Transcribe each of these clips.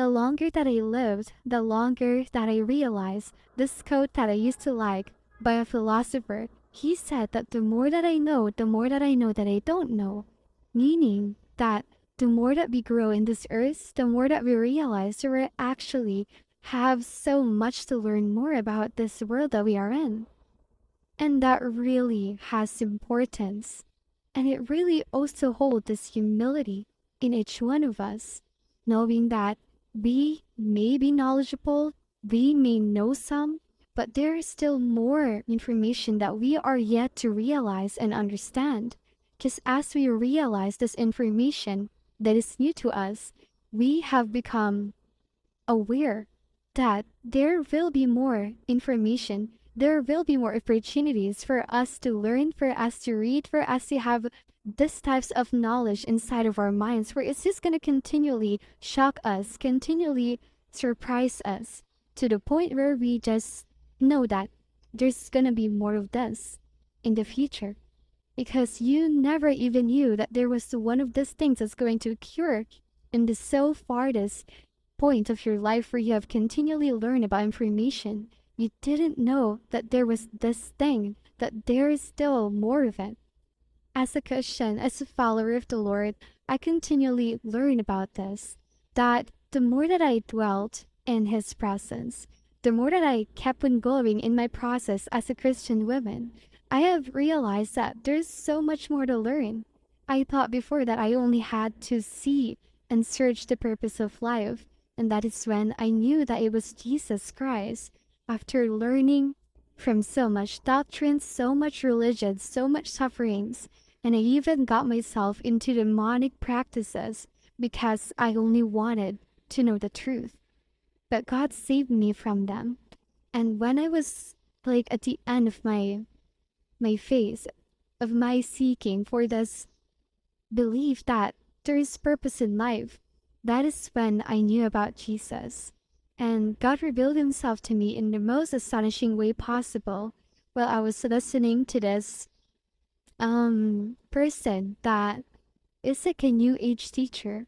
the longer that I lived, the longer that I realized this quote that I used to like by a philosopher. He said that the more that I know, the more that I know that I don't know. Meaning that the more that we grow in this earth, the more that we realize that we actually have so much to learn more about this world that we are in. And that really has importance. And it really also holds this humility in each one of us, knowing that we may be knowledgeable, we may know some, but there is still more information that we are yet to realize and understand. Because as we realize this information that is new to us, we have become aware that there will be more information, there will be more opportunities for us to learn, for us to read, for us to have this types of knowledge inside of our minds where it's just going to continually shock us, continually surprise us to the point where we just know that there's going to be more of this in the future because you never even knew that there was one of these things that's going to occur in the so farthest point of your life where you have continually learned about information. You didn't know that there was this thing, that there is still more of it. As a Christian, as a follower of the Lord, I continually learn about this, that the more that I dwelt in His presence, the more that I kept on going in my process as a Christian woman, I have realized that there's so much more to learn. I thought before that I only had to see and search the purpose of life, and that is when I knew that it was Jesus Christ. After learning from so much doctrine, so much religion, so much sufferings, and I even got myself into demonic practices because I only wanted to know the truth. But God saved me from them. And when I was like at the end of my phase of my seeking for this belief that there is purpose in life, that is when I knew about Jesus. And God revealed Himself to me in the most astonishing way possible while I was listening to this person that is like a new age teacher.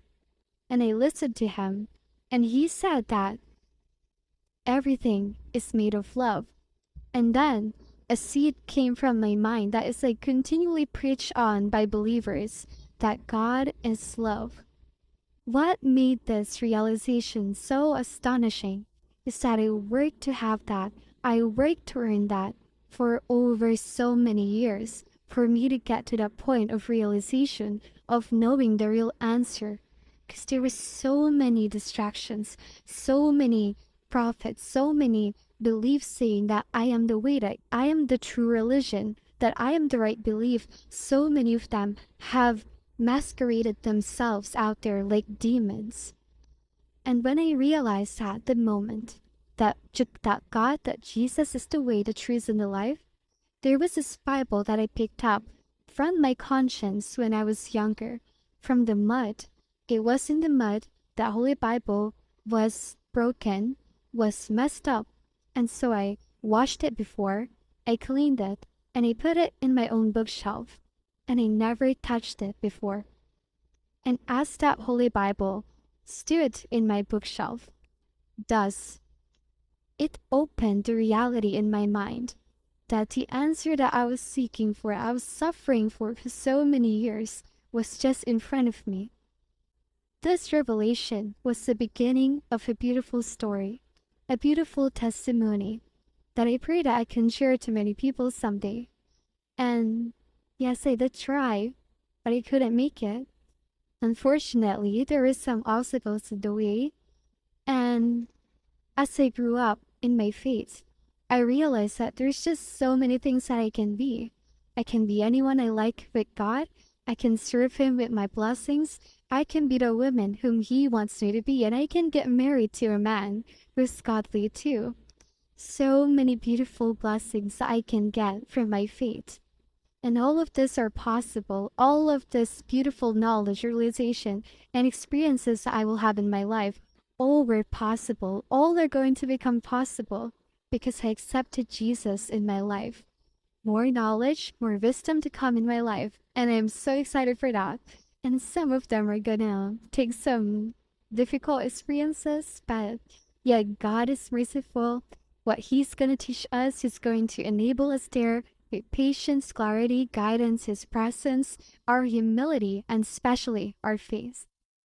And I listened to him, and he said that everything is made of love. And then a seed came from my mind that is like continually preached on by believers that God is love. What made this realization so astonishing is that I worked to have that. I worked to earn that for over so many years for me to get to that point of realization, of knowing the real answer. Because there were so many distractions, so many prophets, so many beliefs saying that I am the way, that I am the true religion, that I am the right belief. So many of them have masqueraded themselves out there like demons. And when I realized that the moment that God, that Jesus is the way, the truth, and the life, there was this Bible that I picked up from my conscience when I was younger, from the mud. It was in the mud. That Holy Bible was broken, was messed up, and so I washed it before, I cleaned it, and I put it in my own bookshelf, and I never touched it before. And as that Holy Bible stood in my bookshelf, thus it opened the reality in my mind that the answer that I was seeking for, I was suffering for so many years, was just in front of me. This revelation was the beginning of a beautiful story, a beautiful testimony that I pray that I can share to many people someday. And yes, I did try, but I couldn't make it. Unfortunately, there were some obstacles in the way. And as I grew up in my faith, I realized that there's just so many things that I can be. I can be anyone I like with God. I can serve Him with my blessings. I can be the woman whom He wants me to be. And I can get married to a man who's godly too. So many beautiful blessings that I can get from my faith. And all of this are possible. All of this beautiful knowledge, realization, and experiences that I will have in my life, all were possible. All are going to become possible because I accepted Jesus in my life. More knowledge, more wisdom to come in my life. And I'm so excited for that. And some of them are gonna take some difficult experiences, but yeah, God is merciful. What He's going to teach us is going to enable us there with patience, clarity, guidance, His presence, our humility, and especially our faith.